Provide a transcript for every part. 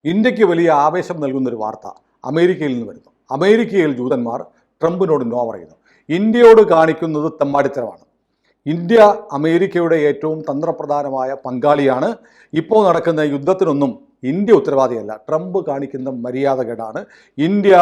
ഇന്ത്യക്ക് വലിയ ആവേശം നൽകുന്നൊരു വാർത്ത അമേരിക്കയിൽ നിന്ന് വരുന്നു. അമേരിക്കയിൽ ജൂതന്മാർ ട്രംപിനോട് നോ പറയുന്നു. ഇന്ത്യയോട് കാണിക്കുന്നത് തെമ്മാടിത്തരമാണ്. ഇന്ത്യ അമേരിക്കയുടെ ഏറ്റവും തന്ത്രപ്രധാനമായ പങ്കാളിയാണ്. ഇപ്പോൾ നടക്കുന്ന യുദ്ധത്തിനൊന്നും ഇന്ത്യ ഉത്തരവാദിയല്ല. ട്രംപ് കാണിക്കുന്ന മര്യാദകേടാണ്. ഇന്ത്യ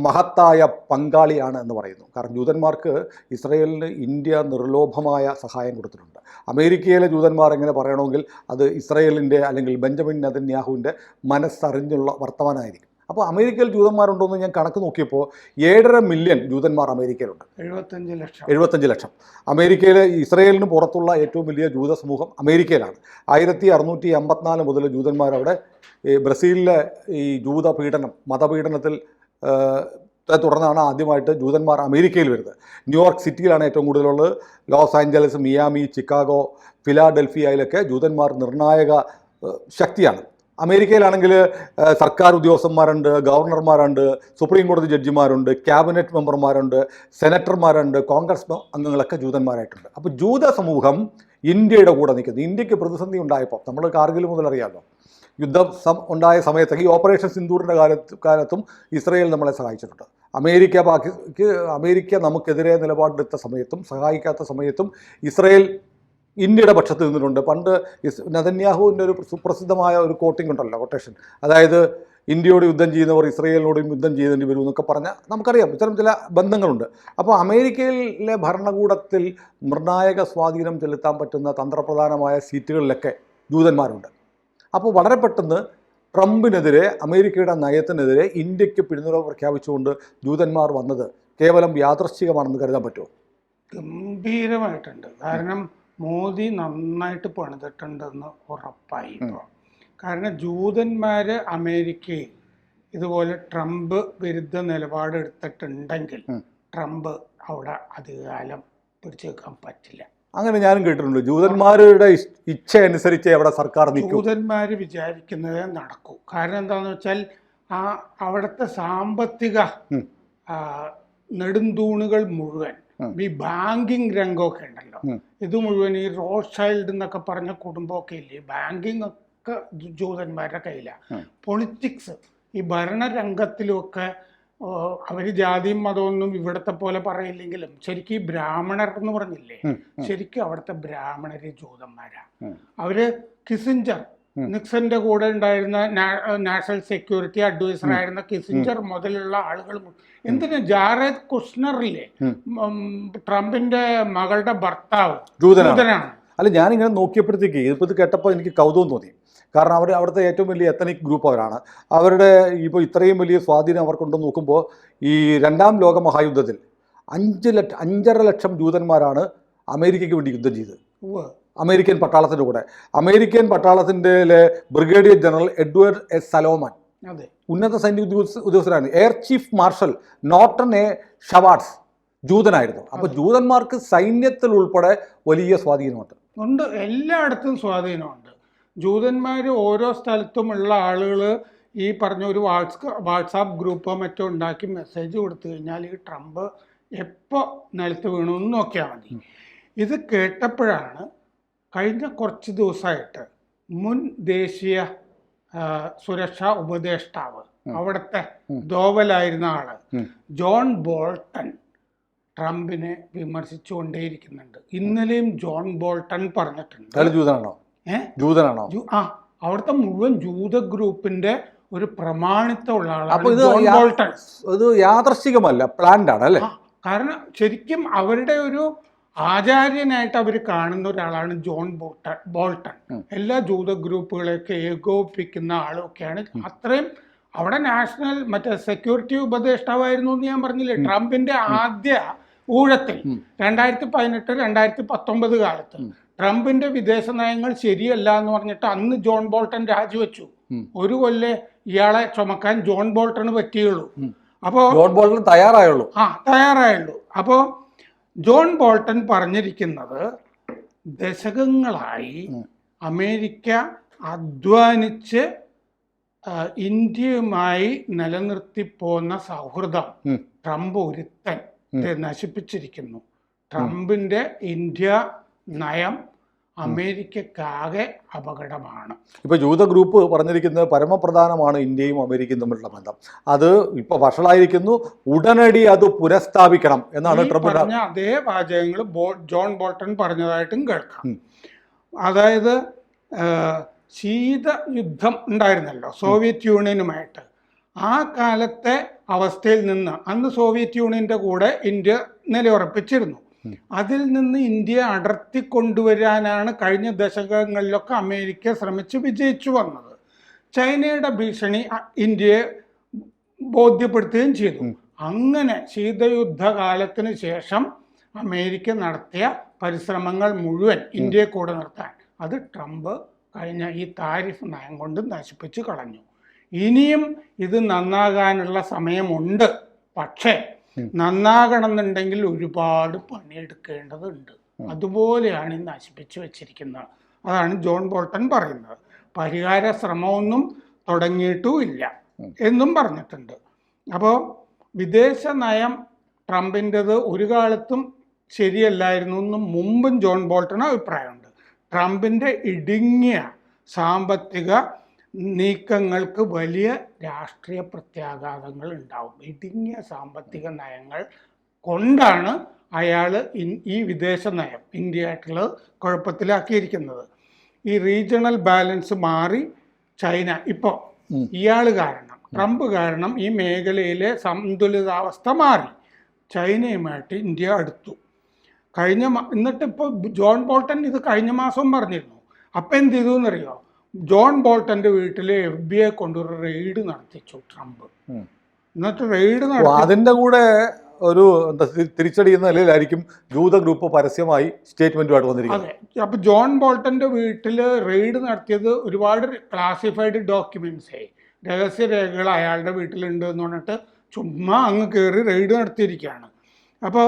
മഹത്തായ പങ്കാളിയാണ് എന്ന് പറയുന്നു. കാരണം ജൂതന്മാർക്ക് ഇസ്രയേലിന് ഇന്ത്യ നിർലോഭമായ സഹായം കൊടുത്തിട്ടുണ്ട്. അമേരിക്കയിലെ ജൂതന്മാർ എങ്ങനെ പറയണമെങ്കിൽ അത് ഇസ്രയേലിൻ്റെ അല്ലെങ്കിൽ ബെഞ്ചമിൻ നെതന്യാഹുവിൻ്റെ മനസ്സറിഞ്ഞുള്ള വർത്തമാനമായിരിക്കും. അപ്പോൾ അമേരിക്കയിൽ ജൂതന്മാരുണ്ടോയെന്ന് ഞാൻ കണക്ക് നോക്കിയപ്പോൾ 7.5 മില്യൺ ജൂതന്മാർ അമേരിക്കയിലുണ്ട്. 75 ലക്ഷം. അമേരിക്കയിലെ ഇസ്രയേലിന് പുറത്തുള്ള ഏറ്റവും വലിയ ജൂത സമൂഹം അമേരിക്കയിലാണ്. 1654 മുതൽ ജൂതന്മാർ അവിടെ ബ്രസീലിലെ ഈ ജൂത പീഡനം മതപീഡനത്തിൽ തുടർന്നാണ് ആദ്യമായിട്ട് ജൂതന്മാർ അമേരിക്കയിൽ വരുന്നത്. ന്യൂയോർക്ക് സിറ്റിയിലാണ് ഏറ്റവും കൂടുതലുള്ളത്. ലോസ് ആഞ്ചലസ്, മിയാമി, ചിക്കാഗോ, ഫിലാഡൽഫിയയിലൊക്കെ ജൂതന്മാർ നിർണായക ശക്തിയാണ്. അമേരിക്കയിലാണെങ്കിൽ സർക്കാർ ഉദ്യോഗസ്ഥന്മാരുണ്ട്, ഗവർണർമാരുണ്ട്, സുപ്രീം കോടതി ജഡ്ജിമാരുണ്ട്, ക്യാബിനറ്റ് മെമ്പർമാരുണ്ട്, സെനറ്റർമാരുണ്ട്, കോൺഗ്രസ് അംഗങ്ങളൊക്കെ ജൂതന്മാരായിട്ടുണ്ട്. അപ്പോൾ ജൂത സമൂഹം ഇന്ത്യയുടെ കൂടെ നിൽക്കുന്നത്. ഇന്ത്യക്ക് പ്രതിസന്ധി ഉണ്ടായപ്പോൾ നമ്മൾ കാർഗിൽ മുതൽ അറിയാമല്ലോ, യുദ്ധം ഉണ്ടായ സമയത്ത് ഈ ഓപ്പറേഷൻ സിന്ദൂറിൻ്റെ കാലത്തും ഇസ്രയേൽ നമ്മളെ സഹായിച്ചിട്ടുണ്ട്. അമേരിക്ക നമുക്കെതിരെ നിലപാടെടുത്ത സമയത്തും സഹായിക്കാത്ത സമയത്തും ഇസ്രയേൽ ഇന്ത്യയുടെ പക്ഷത്ത് നിന്നിട്ടുണ്ട്. പണ്ട് നെതന്യാഹുവിൻ്റെ ഒരു സുപ്രസിദ്ധമായ ഒരു കോട്ടിംഗ് ഉണ്ടല്ലോ, കൊട്ടേഷൻ, അതായത് ഇന്ത്യയോട് യുദ്ധം ചെയ്യുന്നവർ ഇസ്രയേലിനോടും യുദ്ധം ചെയ്തേണ്ടി വരും എന്നൊക്കെ പറഞ്ഞാൽ നമുക്കറിയാം. ഇത്തരം ചില ബന്ധങ്ങളുണ്ട്. അപ്പോൾ അമേരിക്കയിലെ ഭരണകൂടത്തിൽ നിർണായക സ്വാധീനം ചെലുത്താൻ പറ്റുന്ന തന്ത്രപ്രധാനമായ സീറ്റുകളിലൊക്കെ ജൂതന്മാരുണ്ട്. അപ്പോൾ വളരെ പെട്ടെന്ന് ട്രംപിനെതിരെ, അമേരിക്കയുടെ നയത്തിനെതിരെ ഇന്ത്യക്ക് പിന്തുണ പ്രഖ്യാപിച്ചുകൊണ്ട് ജൂതന്മാർ വന്നത് കേവലം യാദൃശ്ചികമാണെന്ന് കരുതാൻ പറ്റുമോ? ഗംഭീരമായിട്ടുണ്ട്. കാരണം മോദി നന്നായിട്ട് പണിതിട്ടുണ്ടെന്ന് ഉറപ്പായി ഇപ്പോൾ. കാരണം ജൂതന്മാർ അമേരിക്കയിൽ ഇതുപോലെ ട്രംപ് വിരുദ്ധ നിലപാടെടുത്തിട്ടുണ്ടെങ്കിൽ ട്രംപ് അവിടെ അധികകാലം പിടിച്ചു വെക്കാൻ പറ്റില്ല. അങ്ങനെ ഞാനും കേട്ടിട്ടുണ്ട്. ജൂതന്മാരുടെ ഇച്ഛ അനുസരിച്ച് അവിടെ സർക്കാർ നിൽക്കും. ജൂതന്മാർ വിചാരിക്കുന്നതേ നടക്കൂ. കാരണം എന്താണെന്ന് വെച്ചാൽ അവിടുത്തെ സാമ്പത്തിക നെടുന്തൂണുകൾ മുഴുവൻ ഈ ബാങ്കിങ് രംഗമൊക്കെ ഉണ്ടല്ലോ, ഇത് മുഴുവൻ ഈ റോത്ത്ഷൈൽഡ് എന്നൊക്കെ പറഞ്ഞ കുടുംബമൊക്കെ ഇല്ലേ, ബാങ്കിങ് ഒക്കെ ജൂതന്മാരുടെ കയ്യിലാണ്. പൊളിറ്റിക്സ്, ഈ ഭരണരംഗത്തിലുമൊക്കെ അവർ ജാതിയും മതമൊന്നും ഇവിടത്തെ പോലെ പറയില്ലെങ്കിലും ശരിക്കും ഈ ബ്രാഹ്മണർ എന്ന് പറഞ്ഞില്ലേ, ശരിക്കും അവിടുത്തെ ബ്രാഹ്മണര് ജൂതന്മാരാണ്. അവര് കിസിഞ്ചർ, നിക്സന്റെ കൂടെ ഉണ്ടായിരുന്ന നാഷണൽ സെക്യൂരിറ്റി അഡ്വൈസർ ആയിരുന്ന കിസിഞ്ചർ മുതലുള്ള ആളുകൾ, എന്തിനാ ജാരദ് കുഷ്ണറില്ലേ, ട്രംപിന്റെ മകളുടെ ഭർത്താവ് ജൂതനാണ്. അല്ല, ഞാനിങ്ങനെ നോക്കിയപ്പോഴത്തേക്ക് ഇത് കേട്ടപ്പോൾ എനിക്ക് കൗതുകം തോന്നി. കാരണം അവിടുത്തെ ഏറ്റവും വലിയ എത്തനിക് ഗ്രൂപ്പ് അവരാണ്. അവരുടെ ഇപ്പോൾ ഇത്രയും വലിയ സ്വാധീനം അവർക്കുണ്ടെന്ന് നോക്കുമ്പോൾ ഈ 2ാം ലോക മഹായുദ്ധത്തിൽ 5.5 ലക്ഷം ജൂതന്മാരാണ് അമേരിക്കയ്ക്ക് വേണ്ടി യുദ്ധം ചെയ്തത്. അമേരിക്കൻ പട്ടാളത്തിൻ്റെ കൂടെ. അമേരിക്കൻ പട്ടാളത്തിൻ്റെ brigadier general Edward S Salomon ഉന്നത സൈനിക ഉദ്യോഗസ്ഥരാണ്. Air chief marshal Norton A Schwartz ജൂതനായിരുന്നു. അപ്പോൾ ജൂതന്മാർക്ക് സൈന്യത്തിൽ ഉൾപ്പെടെ വലിയ സ്വാധീനമുണ്ട്. എല്ലായിടത്തും സ്വാധീനമുണ്ട്. ജൂതന്മാർ ഓരോ സ്ഥലത്തുമുള്ള ആളുകൾ ഈ പറഞ്ഞ ഒരു വാട്സാപ്പ് ഗ്രൂപ്പോ മറ്റോ ഉണ്ടാക്കി മെസ്സേജ് കൊടുത്തു കഴിഞ്ഞാൽ ഈ ട്രംപ് എപ്പോൾ നിലത്ത് വീണമെന്ന് നോക്കിയാൽ മതി. ഇത് കേട്ടപ്പോഴാണ് കഴിഞ്ഞ കുറച്ച് ദിവസമായിട്ട് മുൻ ദേശീയ സുരക്ഷാ ഉപദേഷ്ടാവ്, അവിടുത്തെ ധോവലായിരുന്ന ആള് ജോൺ ബോൾട്ടൺ ട്രംപിനെ വിമർശിച്ചുകൊണ്ടേയിരിക്കുന്നുണ്ട്. ഇന്നലെയും ജോൺ ബോൾട്ടൺ പറഞ്ഞിട്ടുണ്ട്. ജൂതനാണോ? അവിടുത്തെ മുഴുവൻ ജൂത ഗ്രൂപ്പിന്റെ ഒരു പ്രമാണിത്തമുള്ള ആളാണ്. ഇത് യാദൃശ്ചികമല്ല, പ്ലാൻഡ് ആണ് അല്ലേ? കാരണം ശരിക്കും അവരുടെ ഒരു ആചാര്യനായിട്ട് അവർ കാണുന്ന ഒരാളാണ് ജോൺ ബോൾട്ടൺ. എല്ലാ ജൂത ഗ്രൂപ്പുകളെയൊക്കെ ഏകോപിപ്പിക്കുന്ന ആളൊക്കെയാണ്. അത്രയും അവിടെ നാഷണൽ സെക്യൂരിറ്റി ഉപദേഷ്ടാവായിരുന്നു എന്ന് ഞാൻ പറഞ്ഞില്ലേ. ട്രംപിന്റെ ആദ്യ ഊഴത്തിൽ 2018-2019 കാലത്ത് ട്രംപിന്റെ വിദേശ നയങ്ങൾ ശരിയല്ല എന്ന് പറഞ്ഞിട്ട് അന്ന് ജോൺ ബോൾട്ടൺ രാജിവെച്ചു. ഒരു കൊല്ലം ഇയാളെ ചുമക്കാൻ ജോൺ ബോൾട്ടണ് പറ്റിയുള്ളൂ. അപ്പോൾ ജോൺ ബോൾട്ടൺ തയ്യാറായുള്ളൂ. അപ്പോൾ ജോൺ ബോൾട്ടൺ പറഞ്ഞിരിക്കുന്നത് ദശകങ്ങളായി അമേരിക്ക അധ്വാനിച്ച് ഇന്ത്യയുമായി നിലനിർത്തിപ്പോന്ന സൗഹൃദം ട്രംപ് ഒരുത്തൻ നശിപ്പിച്ചിരിക്കുന്നു. ട്രംപിന്റെ ഇന്ത്യ നയം അമേരിക്കക്കാകെ അപകടമാണ്. ഇപ്പോൾ ജൂത ഗ്രൂപ്പ് പറഞ്ഞിരിക്കുന്നത് പരമപ്രധാനമാണ് ഇന്ത്യയും അമേരിക്കയും തമ്മിലുള്ള ബന്ധം. അത് ഇപ്പോൾ വഷളായിരിക്കുന്നു, ഉടനടി അത് പുനഃസ്ഥാപിക്കണം എന്നാണ് ട്രംപ് പറഞ്ഞ അതേ വാചകങ്ങൾ ജോൺ ബോൾട്ടൺ പറഞ്ഞതായിട്ടും കേൾക്കാം. അതായത് ശീത യുദ്ധം ഉണ്ടായിരുന്നല്ലോ സോവിയറ്റ് യൂണിയനുമായിട്ട്. ആ കാലത്തെ അവസ്ഥയിൽ നിന്ന് അന്ന് സോവിയറ്റ് യൂണിയന്റെ കൂടെ ഇന്ത്യ നിലയുറപ്പിച്ചിരുന്നു. അതിൽ നിന്ന് ഇന്ത്യയെ അടർത്തി കൊണ്ടുവരാനാണ് കഴിഞ്ഞ ദശകങ്ങളിലൊക്കെ അമേരിക്ക ശ്രമിച്ച് വിജയിച്ചു വന്നത്. ചൈനയുടെ ഭീഷണി ഇന്ത്യയെ ബോധ്യപ്പെടുത്തുകയും ചെയ്തു. അങ്ങനെ ശീതയുദ്ധകാലത്തിന് ശേഷം അമേരിക്ക നടത്തിയ പരിശ്രമങ്ങൾ മുഴുവൻ ഇന്ത്യയെ കൂടെ നിർത്താൻ അത് ട്രംപ് കഴിഞ്ഞ ഈ താരിഫ് നയം കൊണ്ട് നശിപ്പിച്ചു കളഞ്ഞു. ഇനിയും ഇത് നന്നാകാനുള്ള സമയമുണ്ട്. പക്ഷേ നന്നാകണമെന്നുണ്ടെങ്കിൽ ഒരുപാട് പണിയെടുക്കേണ്ടതുണ്ട്. അതുപോലെയാണ് ഈ നശിപ്പിച്ചു വെച്ചിരിക്കുന്നത്. അതാണ് ജോൺ ബോൾട്ടൺ പറയുന്നത്. പരിഹാര ശ്രമമൊന്നും തുടങ്ങിയിട്ടുമില്ല എന്നും പറഞ്ഞിട്ടുണ്ട്. അപ്പോൾ വിദേശ നയം ട്രംപിൻ്റെത് ഒരു കാലത്തും ശരിയല്ലായിരുന്നു എന്നും മുമ്പും ജോൺ ബോൾട്ടൺ അഭിപ്രായമുണ്ട്. ട്രംപിൻ്റെ ഇടുങ്ങിയ സാമ്പത്തിക നീക്കങ്ങൾക്ക് വലിയ രാഷ്ട്രീയ പ്രത്യാഘാതങ്ങൾ ഉണ്ടാവും. ഇടുങ്ങിയ സാമ്പത്തിക നയങ്ങൾ കൊണ്ടാണ് അയാൾ ഈ വിദേശ നയം ഇന്ത്യയായിട്ടുള്ളത് കുഴപ്പത്തിലാക്കിയിരിക്കുന്നത്. ഈ റീജിയണൽ ബാലൻസ് മാറി ചൈന ഇപ്പോൾ ഇയാൾ കാരണം ട്രംപ് കാരണം ഈ മേഖലയിലെ സന്തുലിതാവസ്ഥ മാറി. ചൈനയുമായിട്ട് ഇന്ത്യ അടുത്തു. എന്നിട്ടിപ്പോൾ ജോൺ ബോൾട്ടൺ ഇത് കഴിഞ്ഞ മാസം പറഞ്ഞിരുന്നു. അപ്പം എന്ത് ചെയ്തു എന്നറിയോ? ജോൺ ബോൾട്ടൻ്റെ വീട്ടിൽ FBI കൊണ്ടൊരു റെയ്ഡ് നടത്തിച്ചു ട്രംപ്. എന്നിട്ട് റെയ്ഡ് നടത്തി അതിൻ്റെ കൂടെ ഒരു തിരിച്ചടി എന്ന നിലയിലായിരിക്കും ജൂത ഗ്രൂപ്പ് പരസ്യമായി സ്റ്റേറ്റ്മെന്റുമായിട്ട് വന്നിരിക്കുന്നത്. അതെ. അപ്പോൾ ജോൺ ബോൾട്ടൻ്റെ വീട്ടിൽ റെയ്ഡ് നടത്തിയത് ഒരുപാട് ക്ലാസിഫൈഡ് ഡോക്യുമെന്റ്സ്, രഹസ്യരേഖകൾ അയാളുടെ വീട്ടിലുണ്ട് എന്ന് പറഞ്ഞിട്ട് ചുമ്മാ അങ്ങ് കയറി റെയ്ഡ് നടത്തിയിരിക്കുകയാണ്. അപ്പോൾ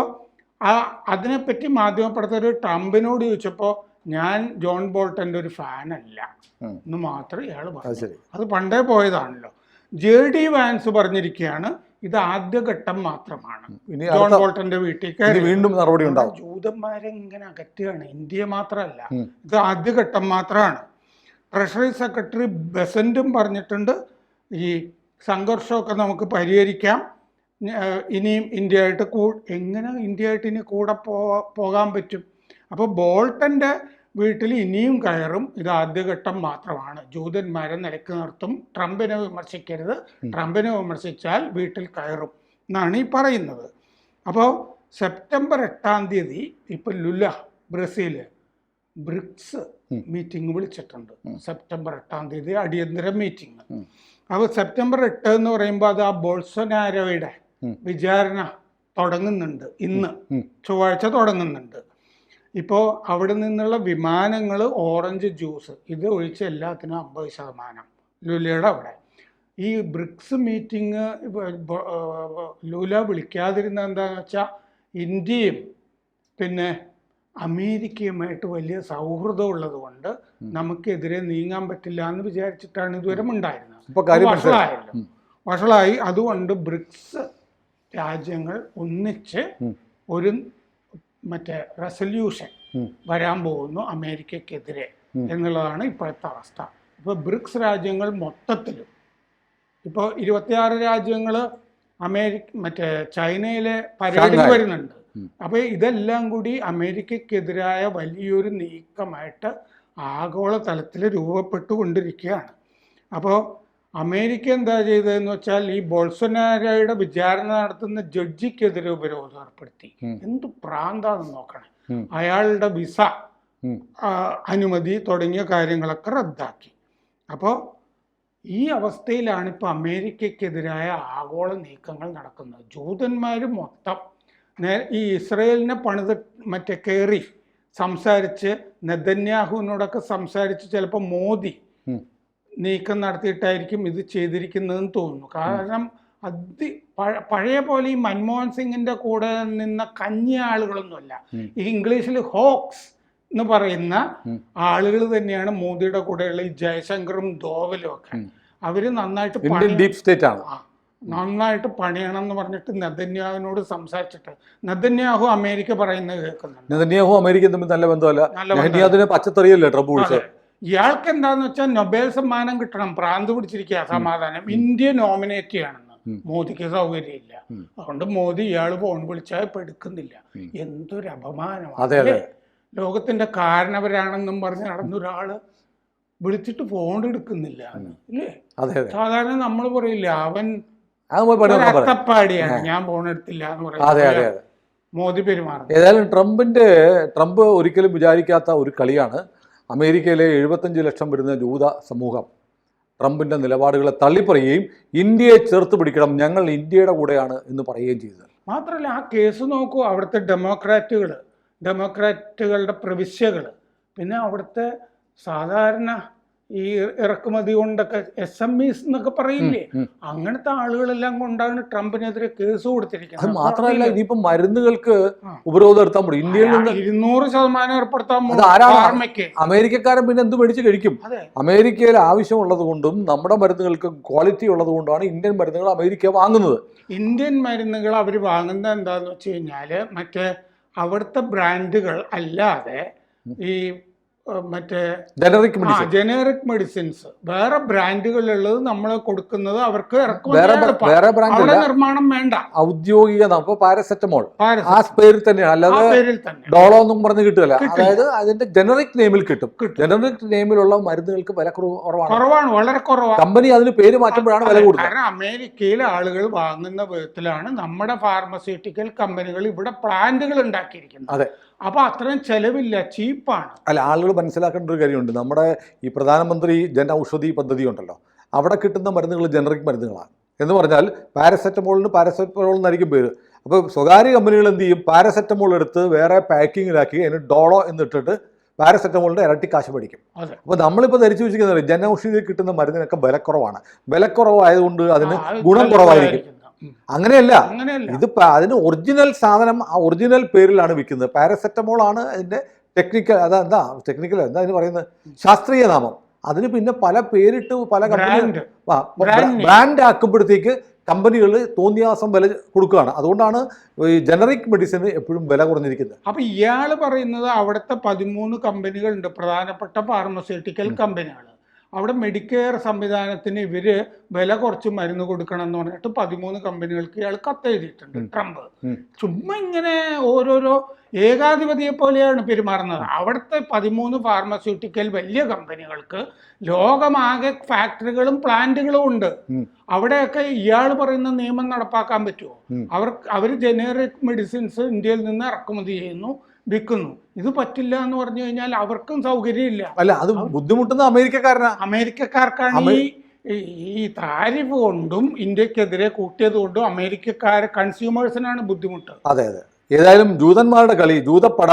അതിനെപ്പറ്റി മാധ്യമപ്രവർത്തകർ ട്രംപിനോട് ചോദിച്ചപ്പോൾ ഞാൻ ജോൺ ബോൾട്ടൻ്റെ ഒരു ഫാനല്ല എന്ന് മാത്രമേ ഇയാൾ പറഞ്ഞു. അത് പണ്ടേ പോയതാണല്ലോ. JD വാൻസ് പറഞ്ഞിരിക്കുകയാണ് ഇത് ആദ്യഘട്ടം മാത്രമാണ്. ജോൺ ബോൾട്ടന്റെ വീട്ടിൽ വീണ്ടും നടപടി ഉണ്ടാവും. ജൂതന്മാരെ ഇങ്ങനെ അകറ്റുകയാണ്. ഇന്ത്യ മാത്രമല്ല, ഇത് ആദ്യഘട്ടം മാത്രമാണ്. ട്രഷറി സെക്രട്ടറി ബെസന്റും പറഞ്ഞിട്ടുണ്ട് ഈ സംഘർഷമൊക്കെ നമുക്ക് പരിഹരിക്കാം. ഇനിയും ഇന്ത്യയായിട്ട് എങ്ങനെ ഇന്ത്യയായിട്ട് ഇനി കൂടെ പോകാൻ പറ്റും? അപ്പോൾ ബോൾട്ടൻ്റെ വീട്ടിൽ ഇനിയും കയറും. ഇത് ആദ്യഘട്ടം മാത്രമാണ്. ജൂതന്മാരെ നിലക്ക് നിർത്തും. ട്രംപിനെ വിമർശിക്കരുത്. ട്രംപിനെ വിമർശിച്ചാൽ വീട്ടിൽ കയറും എന്നാണ് ഈ പറയുന്നത്. അപ്പോൾ സെപ്റ്റംബർ 8 ഇപ്പോൾ ബ്രസീല് ബ്രിക്സ് മീറ്റിംഗ് വിളിച്ചിട്ടുണ്ട്. സെപ്റ്റംബർ 8 അടിയന്തര മീറ്റിംഗ്. അപ്പോൾ സെപ്റ്റംബർ 8 എന്ന് പറയുമ്പോൾ അത് ആ ബോൾസൊനാരോയുടെ വിചാരണ തുടങ്ങുന്നുണ്ട്. ഇന്ന് ചൊവ്വാഴ്ച തുടങ്ങുന്നുണ്ട്. ഇപ്പോൾ അവിടെ നിന്നുള്ള വിമാനങ്ങൾ ഓറഞ്ച് ജ്യൂസ് ഇത് ഒഴിച്ച് എല്ലാത്തിനും 50%. ലുലയുടെ അവിടെ ഈ ബ്രിക്സ് മീറ്റിംഗ് ലുല വിളിക്കാതിരുന്ന എന്താണെന്ന് വെച്ചാൽ ഇന്ത്യയും പിന്നെ അമേരിക്കയുമായിട്ട് വലിയ സൗഹൃദം ഉള്ളത് കൊണ്ട് നമുക്കെതിരെ നീങ്ങാൻ പറ്റില്ല എന്ന് വിചാരിച്ചിട്ടാണ് ഇതുവരെ ഉണ്ടായിരുന്നത്. വഷളായി. അതുകൊണ്ട് ബ്രിക്സ് രാജ്യങ്ങൾ ഒന്നിച്ച് ഒരു റെസൊല്യൂഷൻ വരാൻ പോകുന്നു അമേരിക്കക്കെതിരെ എന്നുള്ളതാണ് ഇപ്പോഴത്തെ അവസ്ഥ. ഇപ്പോൾ ബ്രിക്സ് രാജ്യങ്ങൾ മൊത്തത്തിലും ഇപ്പോൾ 26 രാജ്യങ്ങൾ ചൈനയിലെ പരേഡിൽ വരുന്നുണ്ട്. അപ്പോൾ ഇതെല്ലാം കൂടി അമേരിക്കക്കെതിരായ വലിയൊരു നീക്കമായിട്ട് ആഗോള തലത്തിൽ രൂപപ്പെട്ടുകൊണ്ടിരിക്കുകയാണ്. അപ്പോൾ അമേരിക്ക എന്താ ചെയ്തതെന്ന് വെച്ചാൽ ഈ ബോൾസൊനാരോയുടെ വിചാരണ നടത്തുന്ന ജഡ്ജിക്കെതിരെ ഉപരോധം ഏർപ്പെടുത്തി. എന്ത് പ്രാന്താണെന്ന് നോക്കണേ. അയാളുടെ വിസ അനുമതി തുടങ്ങിയ കാര്യങ്ങളൊക്കെ റദ്ദാക്കി. അപ്പോൾ ഈ അവസ്ഥയിലാണ് ഇപ്പോൾ അമേരിക്കക്കെതിരായ ആഗോള നീക്കങ്ങൾ നടക്കുന്നത്. ജൂതന്മാർ മൊത്തം ഈ ഇസ്രയേലിനെ കയറി സംസാരിച്ച് നെതന്യാഹുവിനോടൊക്കെ സംസാരിച്ച് ചിലപ്പോൾ മോദി നീക്കം നടത്തിയിട്ടായിരിക്കും ഇത് ചെയ്തിരിക്കുന്നതെന്ന് തോന്നുന്നു. കാരണം പഴയ പോലെ ഈ മൻമോഹൻ സിംഗിന്റെ കൂടെ നിന്ന കഞ്ഞി ആളുകളൊന്നുമല്ല. ഈ ഇംഗ്ലീഷിൽ ഹോക്സ് എന്ന് പറയുന്ന ആളുകൾ തന്നെയാണ് മോദിയുടെ കൂടെയുള്ള ഈ ജയശങ്കറും ദോവലും ഒക്കെ. അവര് നന്നായിട്ട് ഡീപ് സ്റ്റേറ്റ് ആണ്. നന്നായിട്ട് പണിയണം എന്ന് പറഞ്ഞിട്ട് നെതന്യാഹുവിനോട് സംസാരിച്ചിട്ട് നെതന്യാഹു അമേരിക്ക പറയുന്നത് കേൾക്കുന്നുണ്ട്. നെതന്യാഹു അമേരിക്കയും തമ്മിൽ നല്ല ബന്ധമല്ല. നെതന്യാഹുവിനെ പച്ചത്തെറിയല്ലേ ട്രംപ് വിളിച്ചത്. ഇയാൾക്ക് എന്താന്ന് വെച്ചാൽ നൊബേൽ സമ്മാനം കിട്ടണം, ഭ്രാന്ത് പിടിച്ചിരിക്കുക സമാധാനം. ഇന്ത്യ നോമിനേറ്റ് ചെയ്യണമെന്ന് മോദിക്ക് സൗകര്യമില്ല. അതുകൊണ്ട് മോദി ഇയാൾ ഫോൺ വിളിച്ചാൽ ഇപ്പൊ എടുക്കുന്നില്ല. എന്തൊരു അപമാനമാണ്. ലോകത്തിന്റെ കാരണവരാണെന്നും പറഞ്ഞ് നടന്നൊരാള് വിളിച്ചിട്ട് ഫോൺ എടുക്കുന്നില്ല അല്ലേ? സാധാരണ നമ്മൾ പറയില്ല അവൻ അത്തപ്പാടിയാണ്, ഞാൻ ഫോൺ എടുത്തില്ല എന്ന് പറയുന്നത് മോദി പെരുമാറും. ഏതായാലും ട്രംപ് ഒരിക്കലും വിചാരിക്കാത്ത ഒരു കളിയാണ്. അമേരിക്കയിലെ 75 ലക്ഷം വരുന്ന ജൂത സമൂഹം ട്രംപിന്റെ നിലപാടുകളെ തള്ളിപ്പറയുകയും ഇന്ത്യയെ ചേർത്ത് പിടിക്കണം, ഞങ്ങൾ ഇന്ത്യയുടെ കൂടെയാണ് എന്ന് പറയുകയും ചെയ്തത്. മാത്രമല്ല ആ കേസ് നോക്കൂ, അവിടുത്തെ ഡെമോക്രാറ്റുകളുടെ പ്രവിശ്യകൾ, പിന്നെ അവിടുത്തെ സാധാരണ ഈ ഇറക്കുമതി കൊണ്ടൊക്കെ SMEs എന്നൊക്കെ പറയില്ലേ, അങ്ങനത്തെ ആളുകളെല്ലാം കൊണ്ടാണ് ട്രംപിനെതിരെ കേസ് കൊടുത്തിരിക്കുന്നത്. അത് മാത്രമല്ല, ഇനിയിപ്പോ മരുന്നുകൾക്ക് ഉപരോധം എടുത്താൻ പറ്റും. ഇന്ത്യയിൽ നിന്ന് 200% ഏർപ്പെടുത്താൻ അമേരിക്കക്കാരൻ പിന്നെ എന്ത് മേടിച്ച് കഴിക്കും? അമേരിക്കയിൽ ആവശ്യമുള്ളത് കൊണ്ടും നമ്മുടെ മരുന്നുകൾക്ക് ക്വാളിറ്റി ഉള്ളത് കൊണ്ടാണ് ഇന്ത്യൻ മരുന്നുകൾ അമേരിക്ക വാങ്ങുന്നത്. ഇന്ത്യൻ മരുന്നുകൾ അവർ വാങ്ങുന്നത് എന്താന്ന് വെച്ച് കഴിഞ്ഞാല് മറ്റേ അവിടുത്തെ ബ്രാൻഡുകൾ അല്ലാതെ ഈ മറ്റേ ജനറിക് മെഡിസിൻസ്, വേറെ ബ്രാൻഡുകളുള്ളത് നമ്മൾ കൊടുക്കുന്നത് അവർക്ക് നിർമ്മാണം വേണ്ട. ഔദ്യോഗിക പാരസെറ്റമോൾ ആ പേരിൽ തന്നെയാണ്, അല്ലാതെ ഡോളോ ഒന്നും പറഞ്ഞ് കിട്ടില്ല. അതായത് അതിന്റെ ജനറിക് നെയിമിൽ കിട്ടും. ജനറിക് നെയിമിലുള്ള മരുന്നുകൾക്ക് വില കുറവാണ്, വളരെ കുറവാണ്. കമ്പനി അതിന് പേര് മാറ്റുമ്പോഴാണ് വില കൂടുതൽ. കാരണം അമേരിക്കയിലെ ആളുകൾ വാങ്ങുന്ന വിധത്തിലാണ് നമ്മുടെ ഫാർമസ്യൂട്ടിക്കൽ കമ്പനികൾ ഇവിടെ പ്ലാന്റുകൾ ഉണ്ടാക്കിയിരിക്കുന്നത്. അതെ, അപ്പൊ അത്രയും ചെലവില്ല, ചീപ്പാണ്. അല്ല, ആളുകൾ മനസ്സിലാക്കേണ്ട ഒരു കാര്യമുണ്ട്. നമ്മുടെ ഈ പ്രധാനമന്ത്രി ജൻ ഔഷധി പദ്ധതി ഉണ്ടല്ലോ, അവിടെ കിട്ടുന്ന മരുന്നുകൾ ജനറിക് മരുന്നുകളാണ്. എന്ന് പറഞ്ഞാൽ പാരസെറ്റമോൾ എന്നായിരിക്കും പേര്. അപ്പോൾ സ്വകാര്യ കമ്പനികൾ എന്ത് ചെയ്യും? പാരസെറ്റമോൾ എടുത്ത് വേറെ പാക്കിങ്ങിലാക്കി അതിന് ഡോളോ എന്നിട്ടിട്ട് പാരസെറ്റമോളിന്റെ ഇരട്ടി കാശ് മേടിക്കും. അപ്പോൾ നമ്മളിപ്പോൾ ധരിച്ചു വെച്ചിരിക്കുന്നത് ജൻ ഔഷധിയിൽ കിട്ടുന്ന മരുന്നിനൊക്കെ വിലക്കുറവാണ്. വിലക്കുറവായതുകൊണ്ട് അതിന് ഗുണം കുറവായിരിക്കും. അങ്ങനെയല്ല, ഇത് അതിന് ഒറിജിനൽ സാധനം ആ ഒറിജിനൽ പേരിലാണ് വിൽക്കുന്നത്. പാരസെറ്റമോൾ ആണ് അതിന്റെ ടെക്നിക്കൽ, എന്താ അതിന് പറയുന്നത്, ശാസ്ത്രീയ നാമം. അതിന് പിന്നെ പല പേരിട്ട് പല കമ്പനി ബ്രാൻഡ് ആക്കുമ്പോഴത്തേക്ക് കമ്പനികൾ തോന്നിയാസം വില കൊടുക്കുകയാണ്. അതുകൊണ്ടാണ് ഈ ജനറിക് മെഡിസിന് എപ്പോഴും വില കുറഞ്ഞിരിക്കുന്നത്. അപ്പൊ ഇയാൾ പറയുന്നത് അവിടുത്തെ 13 കമ്പനികളുണ്ട്, പ്രധാനപ്പെട്ട ഫാർമസ്യൂട്ടിക്കൽ കമ്പനികൾ. അവിടെ മെഡിക്കെയർ സംവിധാനത്തിന് ഇവര് വില കുറച്ച് മരുന്ന് കൊടുക്കണം എന്ന് പറഞ്ഞിട്ട് 13 കമ്പനികൾക്ക് ഇയാൾ കത്തെഴുതിയിട്ടുണ്ട് ട്രംപ്. ചുമ്മാ ഇങ്ങനെ ഓരോരോ ഏകാധിപതിയെ പോലെയാണ് പെരുമാറുന്നത്. അവിടുത്തെ 13 ഫാർമസ്യൂട്ടിക്കൽ വലിയ കമ്പനികൾക്ക് ലോകമാകെ ഫാക്ടറികളും പ്ലാന്റുകളും ഉണ്ട്. അവിടെയൊക്കെ ഇയാൾ പറയുന്ന നിയമം നടപ്പാക്കാൻ പറ്റുമോ? അവർ ജനറിക് മെഡിസിൻസ് ഇന്ത്യയിൽ നിന്ന് ഇറക്കുമതി ചെയ്യുന്നു, വിൽക്കുന്നു. ഇത് പറ്റില്ല എന്ന് പറഞ്ഞു കഴിഞ്ഞാൽ അവർക്കും സൗകര്യമില്ല. അല്ല, അത് ബുദ്ധിമുട്ടുന്ന അമേരിക്കക്കാർക്കാണ്. ഈ താരിഫ് കൊണ്ടും ഇന്ത്യക്കെതിരെ കൂട്ടിയത് കൊണ്ടും അമേരിക്കക്കാരെ കൺസ്യൂമേഴ്സിനാണ് ബുദ്ധിമുട്ട്. അതെ അതെ. ഏതായാലും ജൂതന്മാരുടെ കളി, ജൂതപ്പട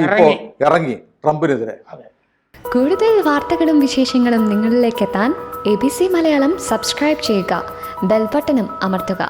ഇപ്പോൾ ഇറങ്ങി ട്രംപിനെതിരെ. കൂടുതൽ വാർത്തകളും വിശേഷങ്ങളും നിങ്ങളിലേക്ക് എത്താൻ ABC മലയാളം സബ്സ്ക്രൈബ് ചെയ്യുക, ബെൽബട്ടനും അമർത്തുക.